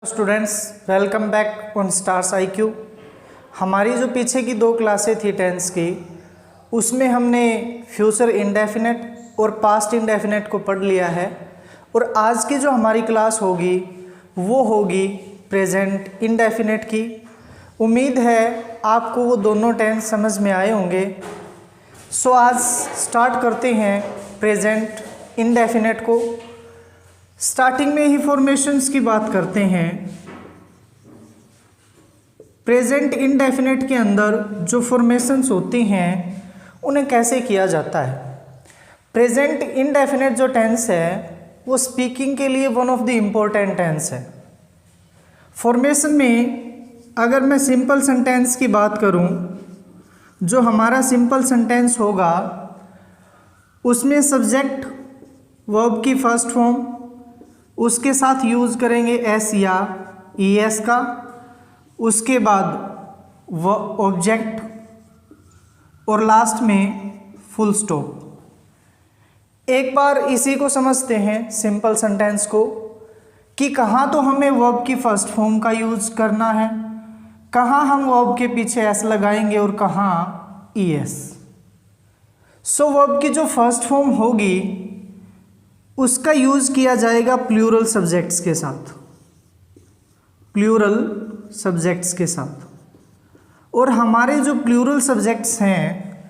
Students, welcome back on stars IQ। हमारी जो पीछे की दो क्लासें थी टेंस की, उसमें हमने फ्यूचर इंडेफिनेट और पास्ट इंडेफिनेट को पढ़ लिया है। और आज की जो हमारी क्लास होगी वो होगी प्रेजेंट इंडेफिनेट की। उम्मीद है आपको वो दोनों टेंस समझ में आए होंगे। सो आज स्टार्ट करते हैं प्रेजेंट इंडेफिनेट को। स्टार्टिंग में ही फॉर्मेशंस की बात करते हैं। प्रेजेंट इंडेफिनेट के अंदर जो फॉर्मेशंस होती हैं उन्हें कैसे किया जाता है। प्रेजेंट इंडेफिनेट जो टेंस है वो स्पीकिंग के लिए one of the important tense है। फॉर्मेशन में अगर मैं सिंपल सेंटेंस की बात करूं, जो हमारा सिंपल सेंटेंस होगा उसमें सब्जेक्ट वर्ब की फर्स्ट फॉर्म, उसके साथ यूज़ करेंगे एस या ES का, उसके बाद वो ऑब्जेक्ट और लास्ट में फुल स्टॉप। एक बार इसी को समझते हैं सिंपल सेंटेंस को कि कहाँ तो हमें वर्ब की फर्स्ट फॉर्म का यूज़ करना है, कहाँ हम वर्ब के पीछे एस लगाएंगे और कहाँ ES। सो वर्ब की जो फर्स्ट फॉर्म होगी उसका यूज़ किया जाएगा प्लूरल सब्जेक्ट्स के साथ, प्लूरल सब्जेक्ट्स के साथ। और हमारे जो प्लूरल सब्जेक्ट्स हैं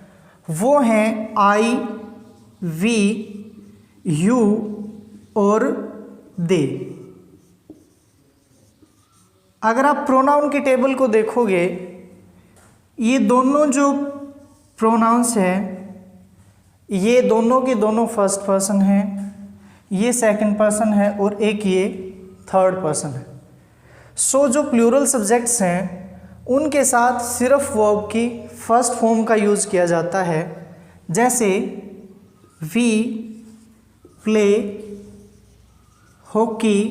वो हैं I, we, you और they। अगर आप प्रोनाउन की टेबल को देखोगे, ये दोनों जो प्रोनाउंस हैं ये दोनों के दोनों फर्स्ट पर्सन हैं, ये सेकंड पर्सन है और एक ये थर्ड पर्सन है। सो जो प्लूरल सब्जेक्ट्स हैं उनके साथ सिर्फ वर्ब की फर्स्ट फॉर्म का यूज़ किया जाता है। जैसे वी प्ले हॉकी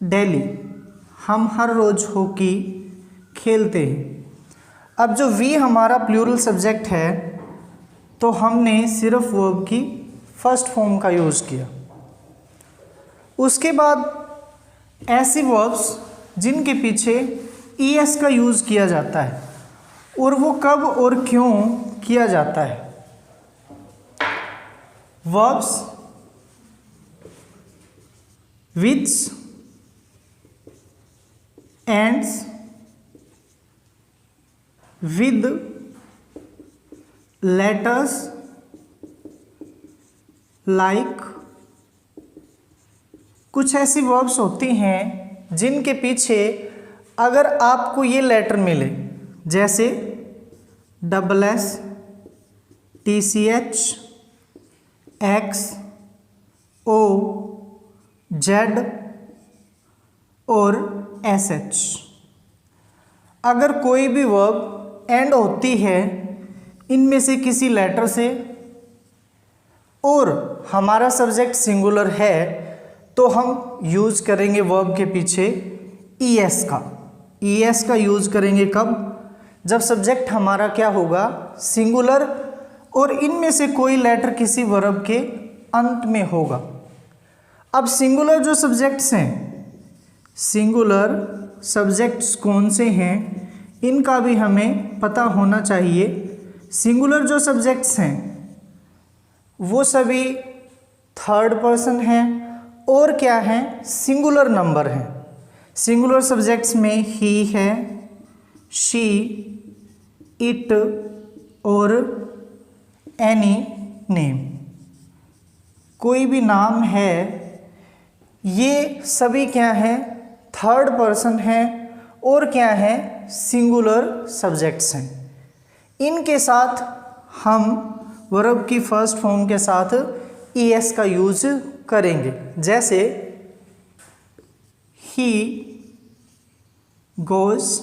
डेली, हम हर रोज़ हॉकी खेलते हैं। अब जो वी हमारा प्लूरल सब्जेक्ट है तो हमने सिर्फ वर्ब की फर्स्ट फॉर्म का यूज़ किया। उसके बाद ऐसी वर्ब्स जिनके पीछे ES का यूज़ किया जाता है, और वो कब और क्यों किया जाता है। Verbs which ends with letters like कुछ ऐसी वर्ब्स होती हैं जिनके पीछे अगर आपको ये लेटर मिले, जैसे SS, TCH, X, O, Z और SH। अगर कोई भी वर्ब एंड होती है इनमें से किसी लेटर से और हमारा सब्जेक्ट सिंगुलर है तो हम यूज़ करेंगे वर्ब के पीछे ES का। ES का यूज़ करेंगे कब? जब सब्जेक्ट हमारा क्या होगा, सिंगुलर, और इनमें से कोई लेटर किसी वर्ब के अंत में होगा। अब सिंगुलर जो सब्जेक्ट्स हैं, सिंगुलर सब्जेक्ट्स कौन से हैं इनका भी हमें पता होना चाहिए। सिंगुलर जो सब्जेक्ट्स हैं वो सभी थर्ड पर्सन हैं और क्या हैं, सिंगुलर नंबर हैं। सिंगुलर सब्जेक्ट्स में ही है, शी, इट और एनी नेम, कोई भी नाम है। ये सभी क्या हैं, थर्ड पर्सन हैं और क्या हैं, सिंगुलर सब्जेक्ट्स हैं। इनके साथ हम वर्ब की फर्स्ट फॉर्म के साथ ES का यूज करेंगे। जैसे ही goes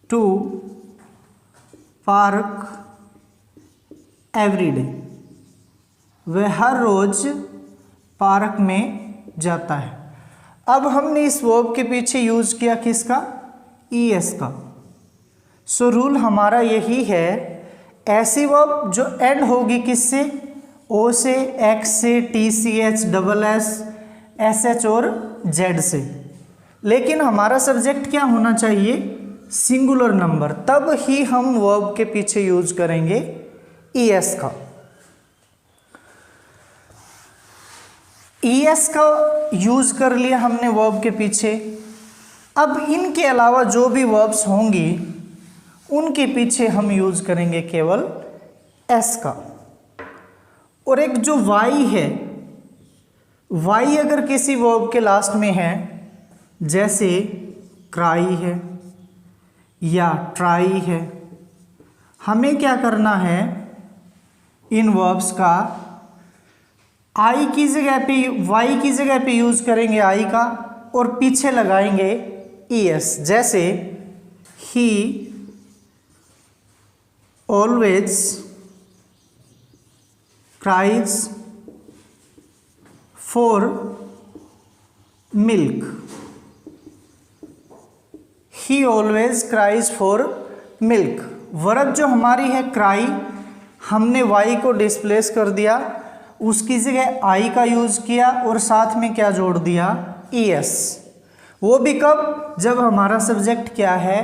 to park every day, वह हर रोज पार्क में जाता है। अब हमने इस वर्ब के पीछे यूज किया किसका, ES का। सो रूल हमारा यही है, ऐसी वर्ब जो एंड होगी किससे, O से, X से, TCH, SS एस एच और जेड से, लेकिन हमारा सब्जेक्ट क्या होना चाहिए, सिंगुलर नंबर, तब ही हम वर्ब के पीछे यूज करेंगे ईएस का। ईएस का यूज कर लिया हमने वर्ब के पीछे। अब इनके अलावा जो भी वर्ब्स होंगी उनके पीछे हम यूज करेंगे केवल एस का। और एक जो वाई है, वाई अगर किसी वर्ब के लास्ट में है, जैसे क्राई है या ट्राई है, हमें क्या करना है, इन वर्ब्स का आई की जगह पे, वाई की जगह पे यूज करेंगे आई का और पीछे लगाएंगे ईएस। जैसे ही always cries for milk, he always cries for milk. Verb जो हमारी है क्राई, हमने वाई को डिस्प्लेस कर दिया, उसकी जगह आई का यूज किया और साथ में क्या जोड़ दिया, ईएस। वो भी कब, जब हमारा सब्जेक्ट क्या है,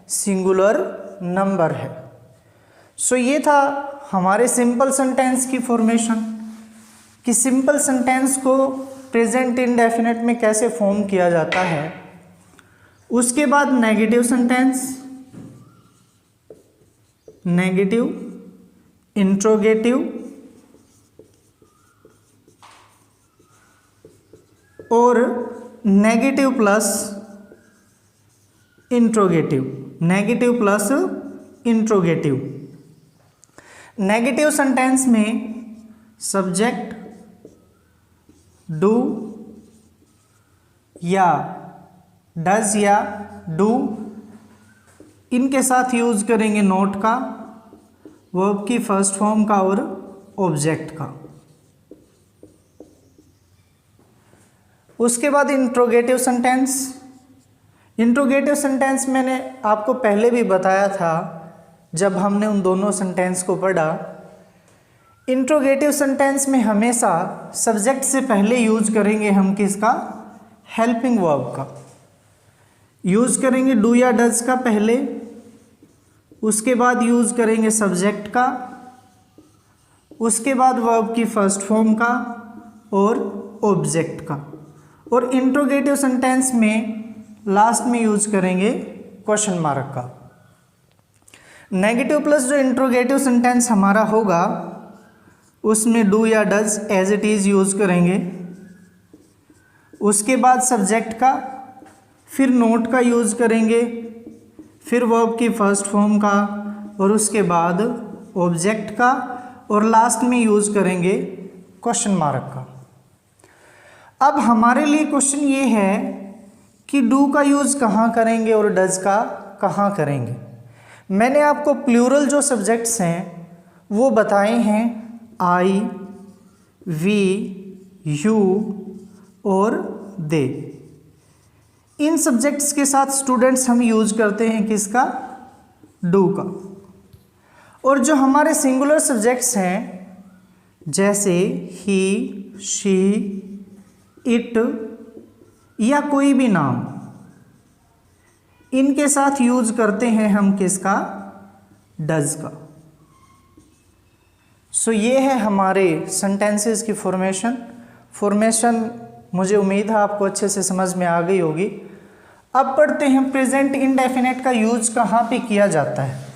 सिंगुलर नंबर है। सो ये था हमारे सिंपल सेंटेंस की फॉर्मेशन, कि सिंपल सेंटेंस को प्रेजेंट इंडेफिनिट में कैसे फॉर्म किया जाता है। उसके बाद नेगेटिव सेंटेंस, नेगेटिव, इंट्रोगेटिव और negative plus interrogative, negative plus interrogative. Negative sentence में सब्जेक्ट डू या डज या डू, इनके साथ यूज करेंगे नोट का, वर्ब की फर्स्ट फॉर्म का और ऑब्जेक्ट का। उसके बाद इंट्रोगेटिव सेंटेंस। इंट्रोगेटिव सेंटेंस मैंने आपको पहले भी बताया था जब हमने उन दोनों सेंटेंस को पढ़ा। इंट्रोगेटिव सेंटेंस में हमेशा सब्जेक्ट से पहले यूज करेंगे हम किसका, हेल्पिंग वर्ब का यूज करेंगे, डू या डज का पहले, उसके बाद यूज करेंगे सब्जेक्ट का, उसके बाद वर्ब की फर्स्ट फॉर्म का और ऑब्जेक्ट का। और इंट्रोगेटिव सेंटेंस में लास्ट में यूज करेंगे क्वेश्चन मार्क का। नेगेटिव प्लस जो इंट्रोगेटिव सेंटेंस हमारा होगा उसमें डू या does as it is use करेंगे, उसके बाद सब्जेक्ट का, फिर नोट का यूज करेंगे, फिर वर्ब की फर्स्ट फॉर्म का और उसके बाद ऑब्जेक्ट का और लास्ट में यूज करेंगे क्वेश्चन मार्क का। अब हमारे लिए क्वेश्चन ये है कि डू का यूज कहाँ करेंगे और डज का कहाँ करेंगे। मैंने आपको प्लूरल जो सब्जेक्ट्स हैं वो बताए हैं, आई, वी, यू और दे। इन सब्जेक्ट्स के साथ स्टूडेंट्स हम यूज करते हैं किसका, डू का। और जो हमारे सिंगुलर सब्जेक्ट्स हैं जैसे ही, शी, इट या कोई भी नाम, इनके साथ यूज करते हैं हम किसका, डज का। सो ये है हमारे सेंटेंसेस की फॉर्मेशन मुझे उम्मीद है आपको अच्छे से समझ में आ गई होगी। अब पढ़ते हैं प्रेजेंट इंडेफिनिट का यूज कहाँ पे किया जाता है।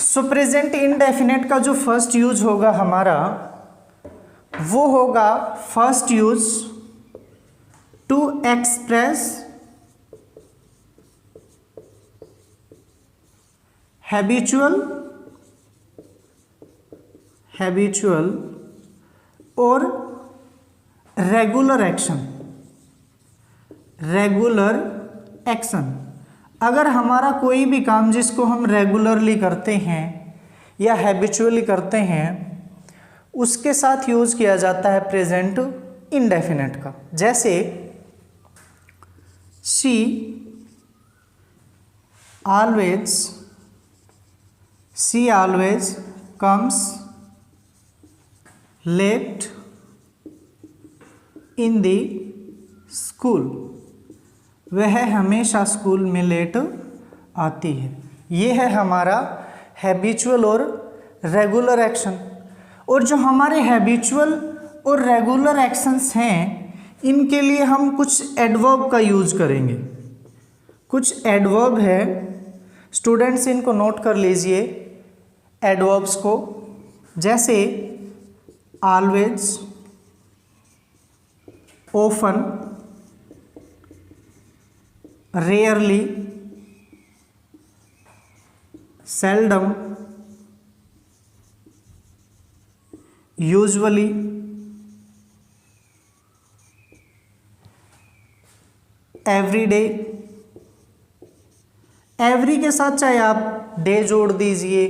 सो प्रेजेंट इंडेफिनिट का जो फर्स्ट यूज होगा हमारा वो होगा first use to express habitual और रेगुलर एक्शन। अगर हमारा कोई भी काम जिसको हम रेगुलरली करते हैं या हैबिचुअली करते हैं उसके साथ यूज किया जाता है प्रेजेंट इंडेफिनिट का। जैसे she always comes late in the school, वह हमेशा स्कूल में लेट आती है। ये है हमारा हैबिचुअल और रेगुलर एक्शन। और जो हमारे हैबिचुअल और रेगुलर एक्शंस हैं, इनके लिए हम कुछ एडवर्ब का यूज करेंगे। कुछ एडवर्ब है, स्टूडेंट्स इनको नोट कर लीजिए एडवर्ब्स को, जैसे always, often, rarely, seldom, usually, every day. Every के साथ चाहे आप डे जोड़ दीजिए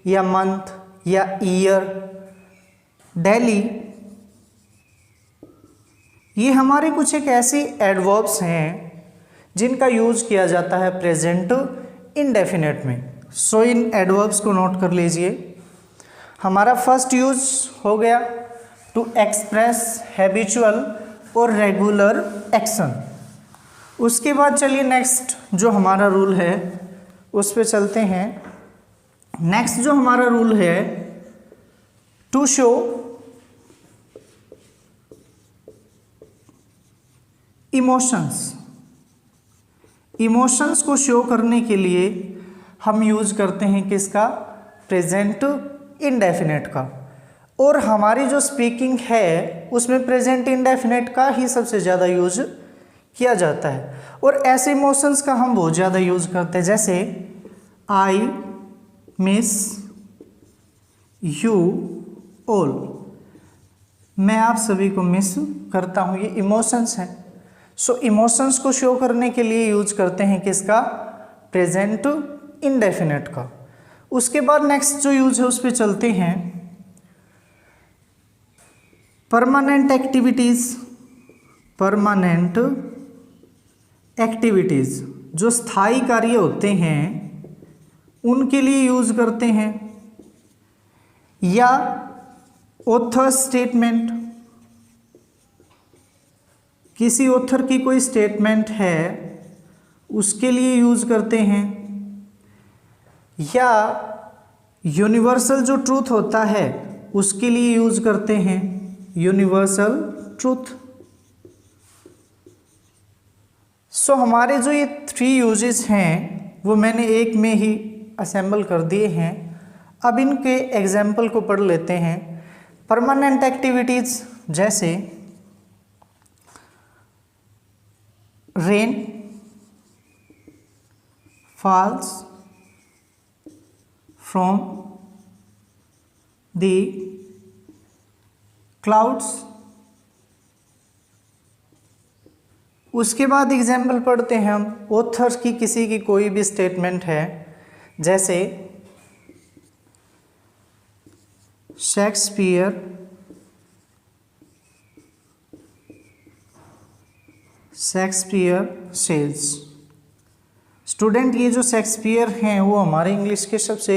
या मंथ या ईयर, डेली। ये हमारे कुछ एक ऐसे एडवर्ब्स हैं जिनका यूज किया जाता है प्रेजेंट इंडेफिनेट में। सो इन एडवर्ब्स को नोट कर लीजिए। हमारा फर्स्ट यूज हो गया टू एक्सप्रेस हैबिचुअल और रेगुलर एक्शन। उसके बाद चलिए नेक्स्ट जो हमारा रूल है उस पे चलते हैं। नेक्स्ट जो हमारा रूल है टू शो इमोशंस। इमोशंस को शो करने के लिए हम यूज करते हैं किसका? प्रेजेंट इंडेफिनेट का। और हमारी जो स्पीकिंग है उसमें प्रेजेंट इंडेफिनेट का ही सबसे ज़्यादा यूज किया जाता है। और ऐसे इमोशंस का हम बहुत ज़्यादा यूज करते हैं, जैसे आई मिस यू ऑल, मैं आप सभी को मिस करता हूँ, ये इमोशंस हैं। सो इमोशंस को शो करने के लिए यूज करते हैं किसका? प्रेजेंट इंडेफिनेट का। उसके बाद नेक्स्ट जो यूज है उस पर चलते हैं। Permanent activities. परमानेंट एक्टिविटीज जो स्थायी कार्य होते हैं उनके लिए यूज करते हैं। या ऑथर स्टेटमेंट, किसी ऑथर की कोई स्टेटमेंट है उसके लिए यूज करते हैं। या यूनिवर्सल जो ट्रूथ होता है उसके लिए यूज करते हैं, यूनिवर्सल ट्रूथ। सो हमारे जो ये 3 यूजेस हैं वो मैंने एक में ही असेंबल कर दिए हैं। अब इनके एग्जाम्पल को पढ़ लेते हैं। परमानेंट एक्टिविटीज जैसे rain falls from the clouds. उसके बाद एग्जाम्पल पढ़ते हैं हम ऑथर की किसी की कोई भी स्टेटमेंट है, जैसे शेक्सपियर सेज। स्टूडेंट ये जो शेक्सपियर हैं वो हमारे इंग्लिश के सबसे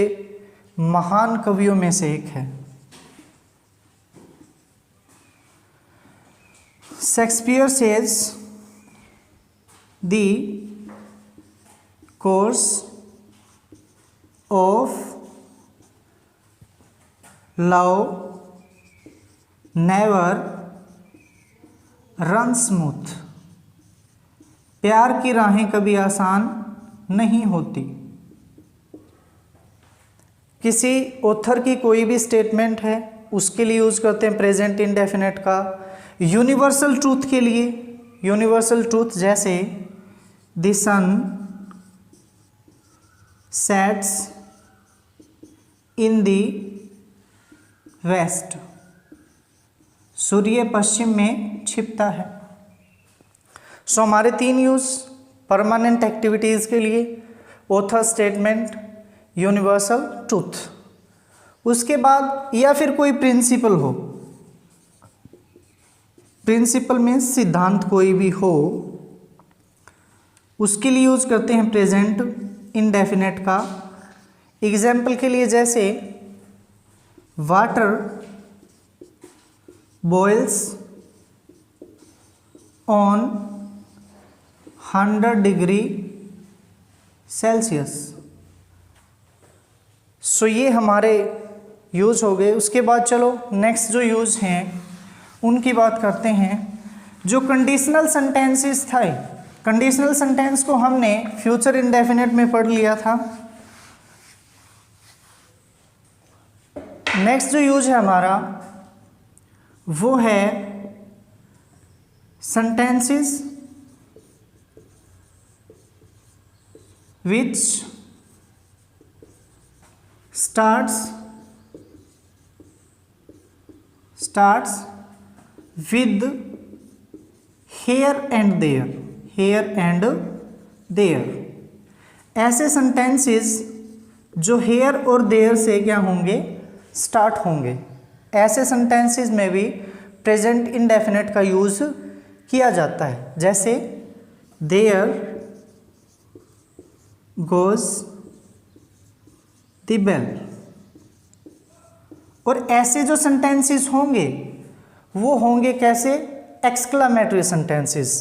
महान कवियों में से एक है। Shakespeare says the course of love never runs smooth। प्यार की राहें कभी आसान नहीं होती। किसी ऑथर की कोई भी स्टेटमेंट है उसके लिए यूज करते हैं प्रेजेंट इंडेफिनेट का। यूनिवर्सल ट्रूथ के लिए यूनिवर्सल ट्रूथ जैसे the sun sets in the west, सूर्य पश्चिम में छिपता है। सो हमारे 3 यूज परमानेंट एक्टिविटीज के लिए, ऑथर स्टेटमेंट, यूनिवर्सल ट्रूथ। उसके बाद या फिर कोई प्रिंसिपल हो, प्रिंसिपल मीन्स सिद्धांत कोई भी हो, उसके लिए यूज करते हैं प्रेजेंट इंडेफिनेट का। एग्जाम्पल के लिए जैसे water boils on 100 degree celsius. So ये हमारे यूज़ हो गए। उसके बाद चलो नेक्स्ट जो यूज़ हैं उनकी बात करते हैं। जो कंडीशनल सेंटेंसेस था, कंडीशनल सेंटेंस को हमने फ्यूचर इंडेफिनिट में पढ़ लिया था। नेक्स्ट जो यूज है हमारा वो है sentences which starts with here and there। ऐसे सेंटेंसेस जो हेयर और देयर से क्या होंगे, स्टार्ट होंगे, ऐसे सेंटेंसेस में भी प्रेजेंट इंडेफिनिट का यूज किया जाता है। जैसे देयर गोज द बेल। और ऐसे जो सेंटेंसेस होंगे वो होंगे कैसे, एक्सक्लामेटरी सेंटेंसेस,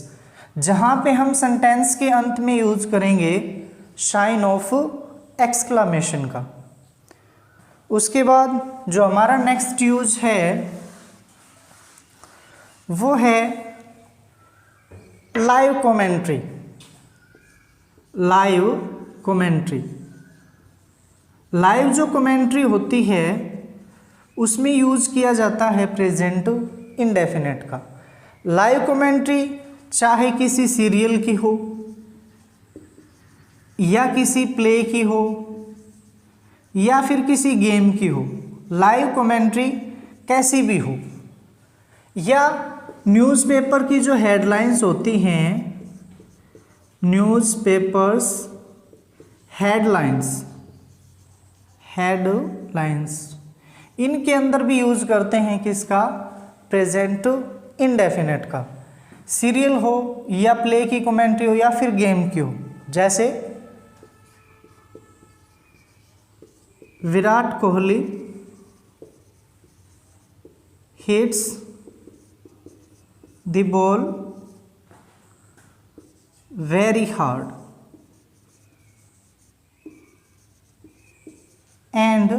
जहां पे हम सेंटेंस के अंत में यूज करेंगे साइन ऑफ एक्सक्लामेशन का। उसके बाद जो हमारा नेक्स्ट यूज है वो है live commentary. Live commentary, live जो कमेंट्री होती है उसमें यूज किया जाता है प्रेजेंट इंडेफिनिट का। लाइव कमेंट्री चाहे किसी सीरियल की हो या किसी प्ले की हो या फिर किसी गेम की हो, लाइव कमेंट्री कैसी भी हो, या न्यूज़पेपर की जो हेडलाइंस होती हैं, न्यूज़पेपर्स हेडलाइंस इनके अंदर भी यूज करते हैं किसका, प्रेजेंट इंडेफिनिट का। सीरियल हो या प्ले की कमेंट्री हो या फिर गेम की हो, जैसे Virat Kohli hits the ball very hard and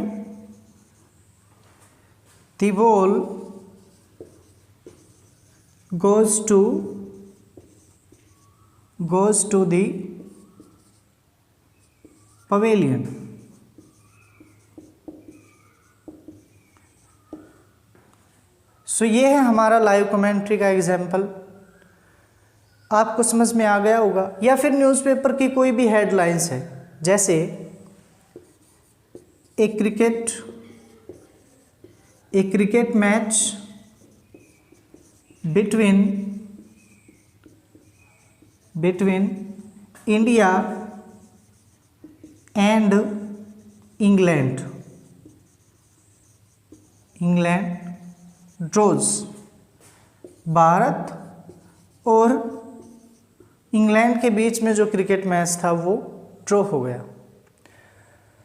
the ball goes to the pavilion। सो ये है हमारा लाइव कमेंट्री का एग्जाम्पल। आपको समझ में आ गया होगा। या फिर न्यूज़पेपर की कोई भी हेडलाइंस है, जैसे a cricket match between India and England draws. भारत और इंग्लैंड के बीच में जो क्रिकेट मैच था वो ड्रॉ हो गया।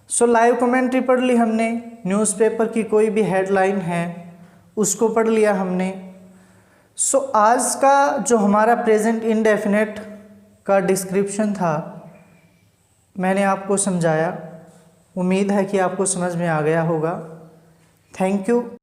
सो लाइव कमेंट्री पढ़ ली हमने, न्यूज़पेपर की कोई भी हेडलाइन है उसको पढ़ लिया हमने। सो आज का जो हमारा प्रेजेंट इंडेफिनिट का डिस्क्रिप्शन था मैंने आपको समझाया। उम्मीद है कि आपको समझ में आ गया होगा। Thank you.